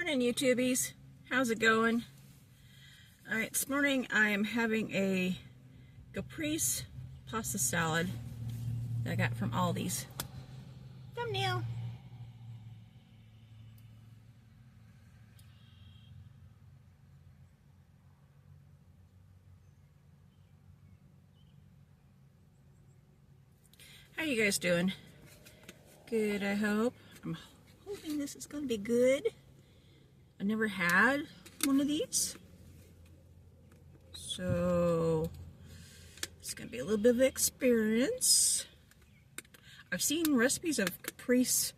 Morning, YouTubies. How's it going? Alright, this morning I am having a Capris pasta salad that I got from Aldi's. Thumbnail. How you guys doing? Good, I hope. I'm hoping this is going to be good. I never had one of these, so it's going to be a little bit of experience. I've seen recipes of Capris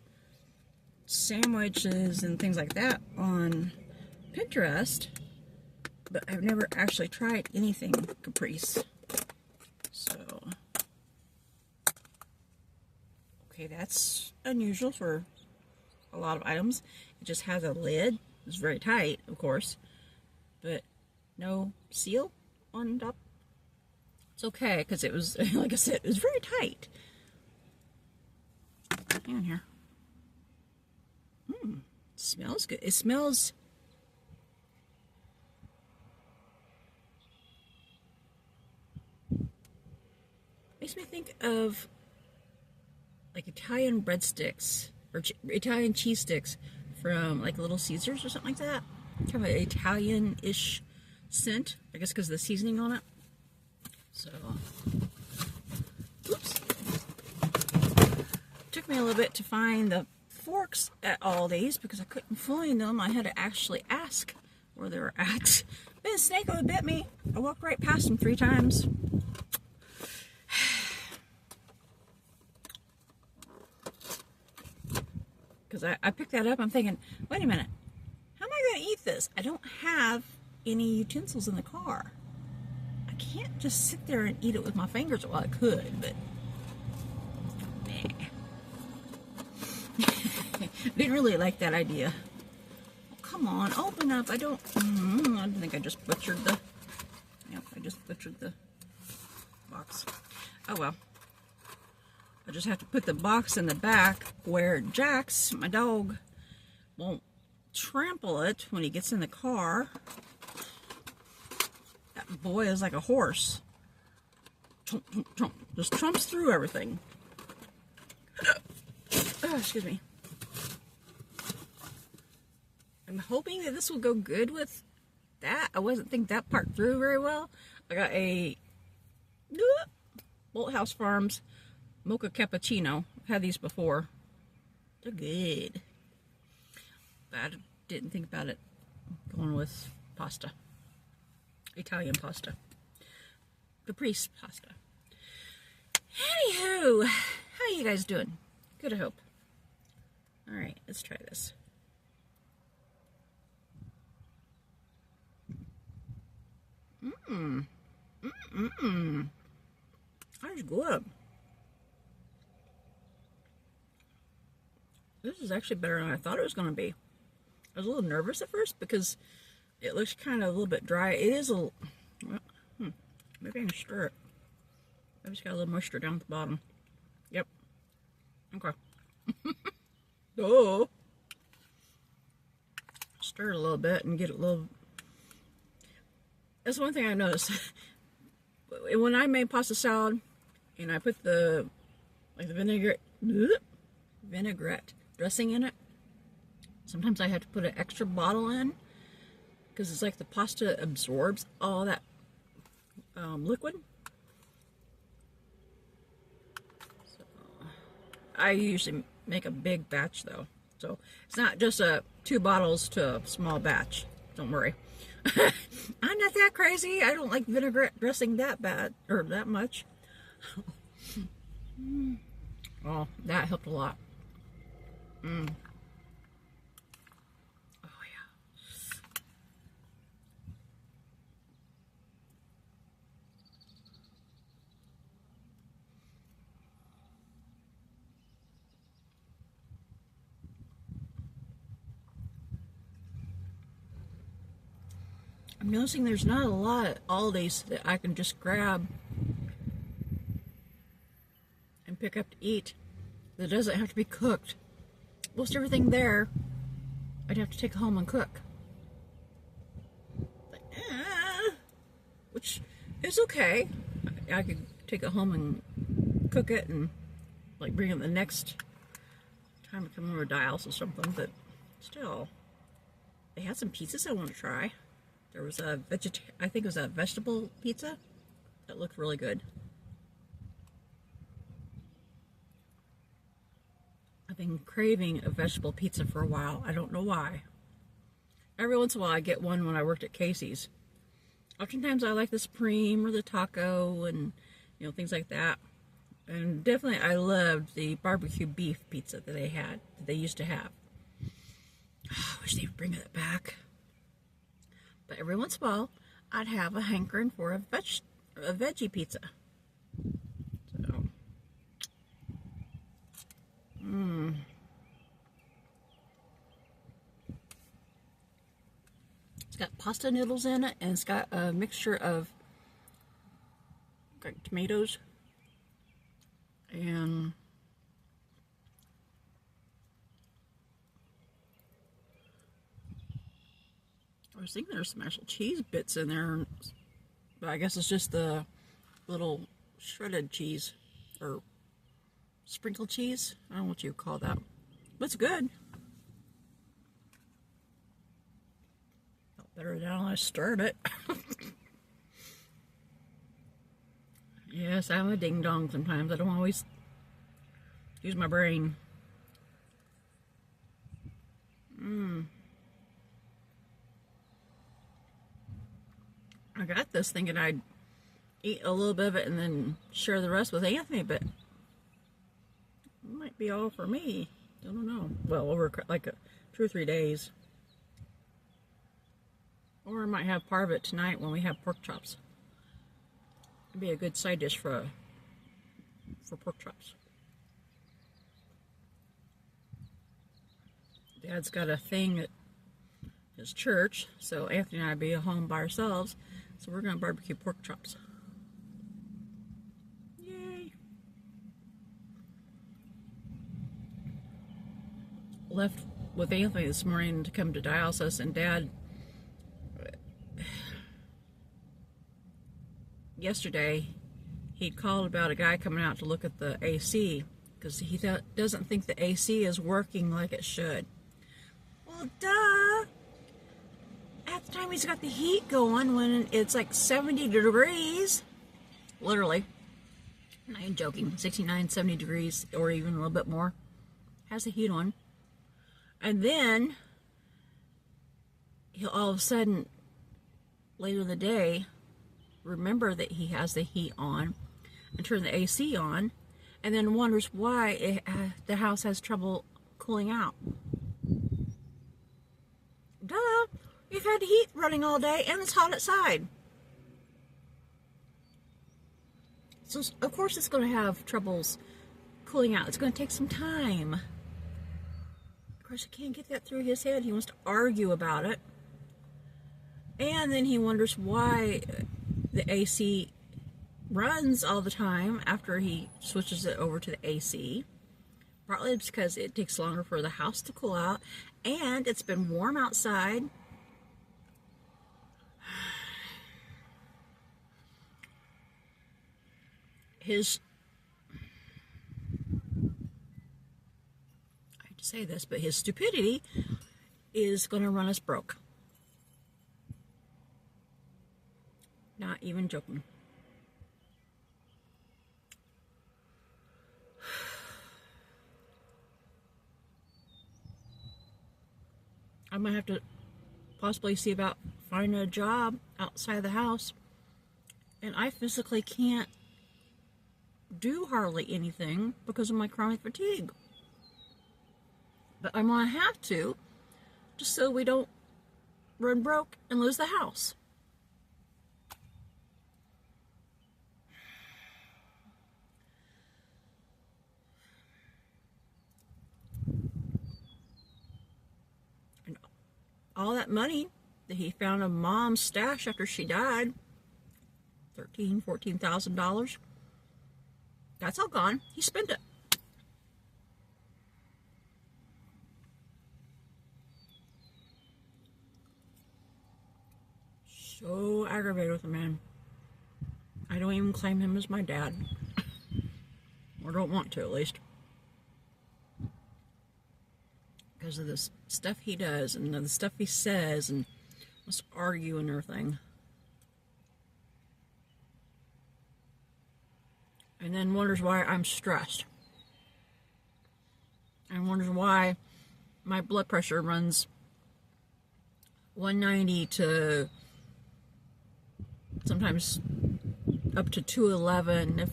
sandwiches and things like that on Pinterest, but I've never actually tried anything Capris. So, okay, that's unusual for a lot of items. It just has a lid. It's very tight, of course, but no seal on top. It's okay, because it was, like I said, it was very tight. Hang on here. It smells good. It smells... makes me think of like Italian breadsticks or Italian cheese sticks from like Little Caesars or something like that. Kind of an Italian-ish scent, I guess because of the seasoning on it. So, oops. Took me a little bit to find the forks at Aldi's because I couldn't find them. I had to actually ask where they were at. Then a snake would bit me. I walked right past them 3 times. Because I picked that up, I'm thinking, wait a minute, how am I going to eat this? I don't have any utensils in the car. I can't just sit there and eat it with my fingers. Well, I could, but didn't really like that idea. Oh, come on, open up. I think I just butchered the, yep, I just butchered the box. Oh well. I just have to put the box in the back where Jax, my dog, won't trample it when he gets in the car. That boy is like a horse. Trump, trump, trump. Just trumps through everything. Oh, excuse me. I'm hoping that this will go good with that. I wasn't thinking that part through very well. I got a Bolthouse Farms Mocha Cappuccino. I've had these before. They're good. But I didn't think about it going with pasta. Italian pasta. Capris pasta. Anywho, how you guys doing? Good, I hope. Alright, let's try this. That's good. This is actually better than I thought it was going to be. I was a little nervous at first because it looks kind of a little bit dry. It is a... well, maybe I can stir it. Maybe it's got a little moisture down at the bottom. Yep. Okay. Oh. Stir it a little bit and get it a little... That's one thing I noticed. When I made pasta salad and I put the vinaigrette dressing in it, sometimes I have to put an extra bottle in because it's like the pasta absorbs all that liquid. So, I usually make a big batch though, so it's not just 2 bottles to a small batch. Don't worry. I'm not that crazy. I don't like vinaigrette dressing that bad or that much. Oh, that helped a lot. Oh yeah. I'm noticing there's not a lot at Aldi's that I can just grab and pick up to eat that doesn't have to be cooked. Most everything there I'd have to take it home and cook. But, which is okay. I could take it home and cook it and like bring it the next time I come over to Dials or something, but still. They had some pizzas I want to try. There was a I think it was a vegetable pizza that looked really good. I've been craving a vegetable pizza for a while. I don't know why. Every once in a while I get one when I worked at Casey's. Oftentimes I like the Supreme or the taco and, you know, things like that. And definitely I loved the barbecue beef pizza that they used to have. Oh, I wish they'd bring it back. But every once in a while, I'd have a hankering for a veggie pizza. So, It's got pasta noodles in it, and it's got a mixture of like tomatoes and I was thinking there's some actual cheese bits in there, but I guess it's just the little shredded cheese or sprinkled cheese. I don't know what you call that, but it's good. Felt better now when I stirred it. Yes, I'm a ding dong sometimes. I don't always use my brain. I got this thinking I'd eat a little bit of it and then share the rest with Anthony, but it might be all for me. I don't know. Well, over like 2 or 3 days. Or I might have part of it tonight when we have pork chops. It'd be a good side dish for pork chops. Dad's got a thing at his church, so Anthony and I will be at home by ourselves. So we're going to barbecue pork chops. Yay! Left with Anthony this morning to come to dialysis, and Dad, yesterday, he called about a guy coming out to look at the AC because he doesn't think the AC is working like it should. Well, duh! At the time he's got the heat going when it's like 70 degrees, literally, not even joking, 69, 70 degrees or even a little bit more, has the heat on, and then he'll all of a sudden later in the day remember that he has the heat on and turn the AC on, and then wonders why the house has trouble cooling out. Duh! You've had the heat running all day and it's hot outside. So, of course, it's going to have troubles cooling out. It's going to take some time. Of course, I can't get that through his head. He wants to argue about it. And then he wonders why the AC runs all the time after he switches it over to the AC. Partly it's because it takes longer for the house to cool out. And it's been warm outside. I hate to say this, but his stupidity is going to run us broke. Not even joking. I might have to possibly see about finding a job outside the house, and I physically can't do hardly anything because of my chronic fatigue. But I'm gonna have to, just so we don't run broke and lose the house. And all that money that he found in Mom's stash after she died, $13,000, $14,000, that's all gone. He spent it. So aggravated with the man. I don't even claim him as my dad. Or don't want to, at least. Because of the stuff he does and the stuff he says and must argue and everything. And then wonders why I'm stressed. And wonders why my blood pressure runs 190 to sometimes up to 211. It's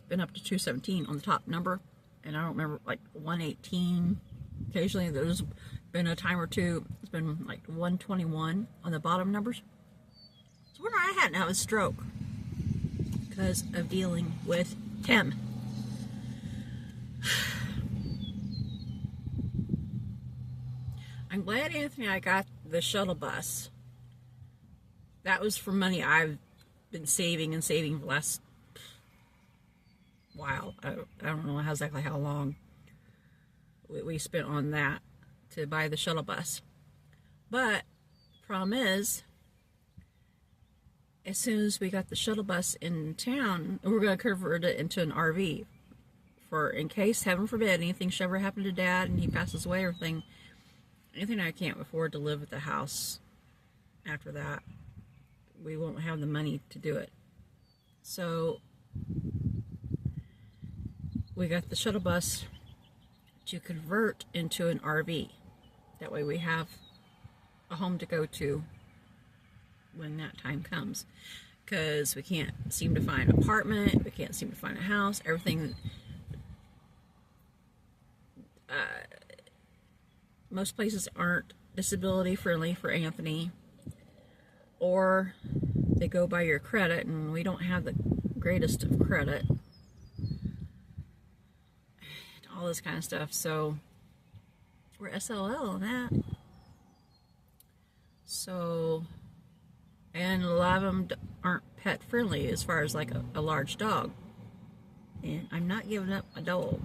been up to 217 on the top number. And I don't remember, like 118. Occasionally there's been a time or two, it's been like 121 on the bottom numbers. So wonder I hadn't had a stroke because of dealing with him. I'm glad Anthony and I got the shuttle bus. That was for money I've been saving and saving for the last while. I don't know exactly how long we spent on that to buy the shuttle bus. But problem is, as soon as we got the shuttle bus in town, we're going to convert it into an RV for in case, heaven forbid, anything should ever happen to Dad and he passes away or anything. Anything I can't afford to live at the house after that, we won't have the money to do it. So we got the shuttle bus to convert into an RV. That way we have a home to go to when that time comes. Because we can't seem to find an apartment, we can't seem to find a house, everything. Most places aren't disability friendly for Anthony, or they go by your credit, and we don't have the greatest of credit. All this kind of stuff, so we're SLL on that. So, and a lot of them aren't pet friendly as far as like a large dog. And I'm not giving up my dog,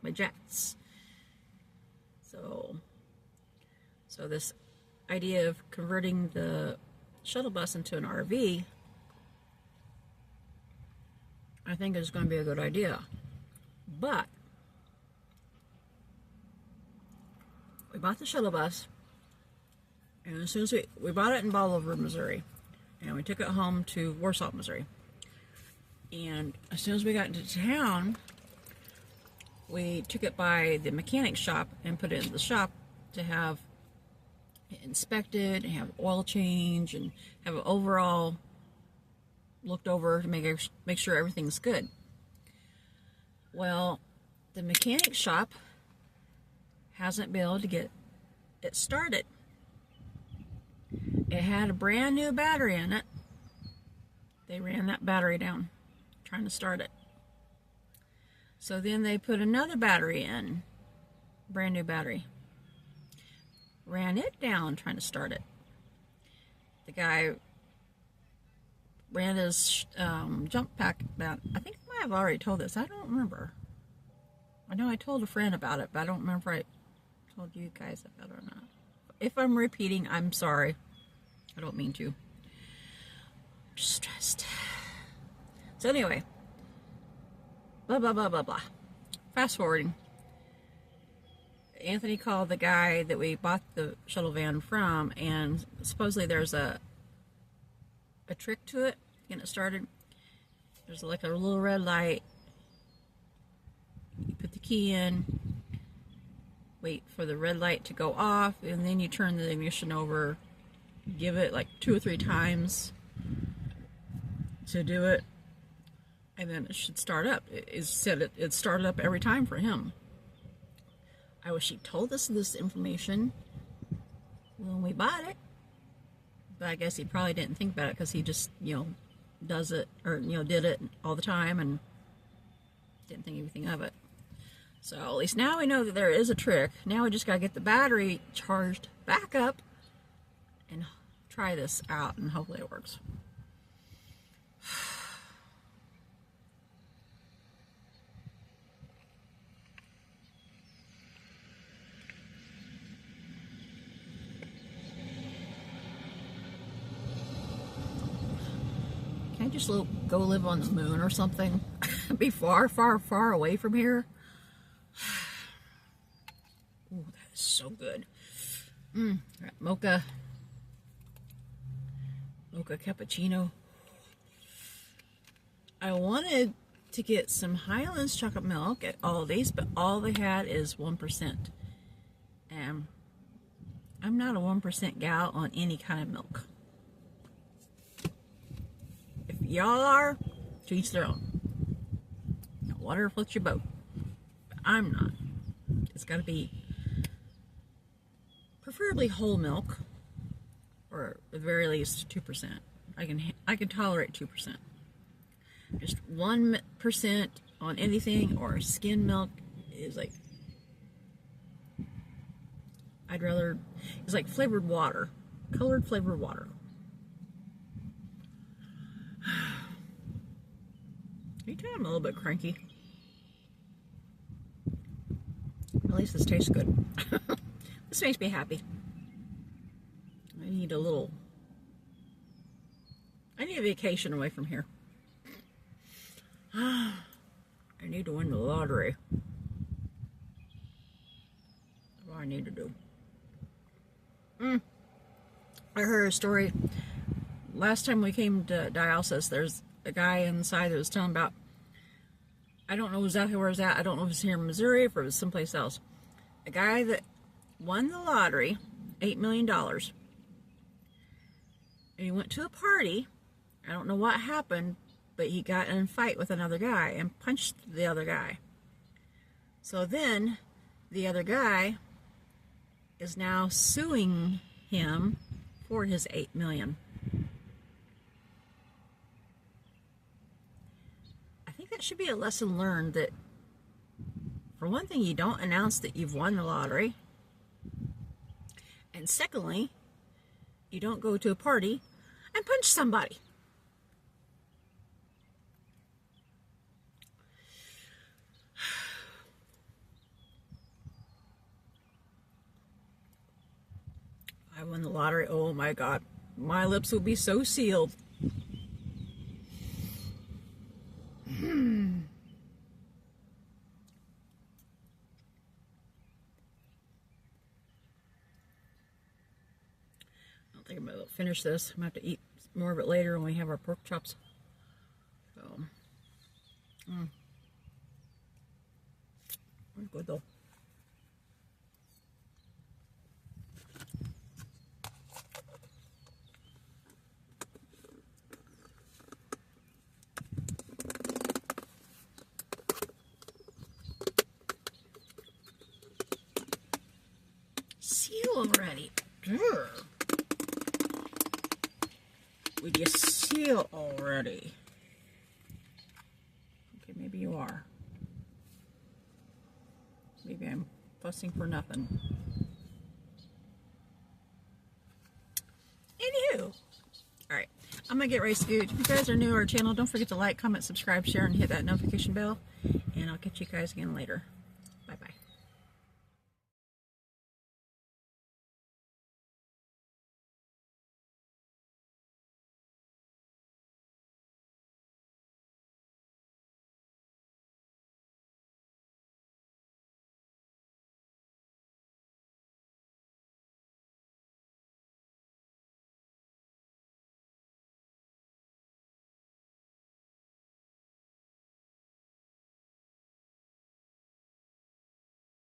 my Jets. So this idea of converting the shuttle bus into an RV, I think is going to be a good idea. But we bought the shuttle bus, and as soon as we bought it in Bolivar, Missouri, and we took it home to Warsaw, Missouri. And as soon as we got into town, we took it by the mechanic shop and put it in the shop to have it inspected and have oil change and have it overall looked over to make sure everything's good. Well, the mechanic shop hasn't been able to get it started. It had a brand new battery in it. They ran that battery down trying to start it. So then they put another battery in, brand new battery. Ran it down trying to start it. The guy ran his jump pack down. I think I might have already told this. I don't remember. I know I told a friend about it, but I don't remember if I told you guys about it or not. If I'm repeating, I'm sorry. I don't mean to. I'm just stressed. So anyway, blah, blah, blah, blah, blah. Fast forwarding. Anthony called the guy that we bought the shuttle van from, and supposedly there's a trick to it, getting it started. There's like a little red light. You put the key in, wait for the red light to go off, and then you turn the ignition over, give it like 2 or 3 times to do it, and then it should start up. It said it started up every time for him. I wish he told us this information when we bought it, but I guess he probably didn't think about it because he just, does it, or, did it all the time and didn't think anything of it. So at least now we know that there is a trick. Now we just got to get the battery charged back up and try this out, and hopefully it works. Can I just go live on the moon or something? Be far, far, far away from here. Ooh, that is so good. All right, mocha cappuccino. I wanted to get some Highlands chocolate milk at Aldi's, but all they had is 1%. And I'm not a 1% gal on any kind of milk. If y'all are, to each their own. Whatever floats your boat. But I'm not. It's got to be preferably whole milk, or at the very least 2%. I can tolerate 2%. Just 1% on anything or skim milk is like, I'd rather, it's like flavored water, colored flavored water. Anytime I'm a little bit cranky. At least this tastes good. This makes me happy. I need a vacation away from here. I need to win the lottery. That's what I need to do. I heard a story. Last time we came to dialysis, there's a guy inside that was telling about, I don't know exactly where it's at. I don't know if it's here in Missouri or if it was someplace else. A guy that won the lottery, $8 million. And he went to a party. I don't know what happened, but he got in a fight with another guy and punched the other guy. So then the other guy is now suing him for his $8 million. I think that should be a lesson learned, that for one thing, you don't announce that you've won the lottery. And secondly, you don't go to a party and punch somebody. I won the lottery. Oh my God. My lips will be so sealed. I don't think I'm going to finish this. I'm going to have to eat more of it later when we have our pork chops. So, it's good though. Seal already. Would you seal already? Okay, maybe you are. Maybe I'm fussing for nothing. Anywho. Alright, I'm going to get ready to scoot. If you guys are new to our channel, don't forget to like, comment, subscribe, share, and hit that notification bell. And I'll catch you guys again later.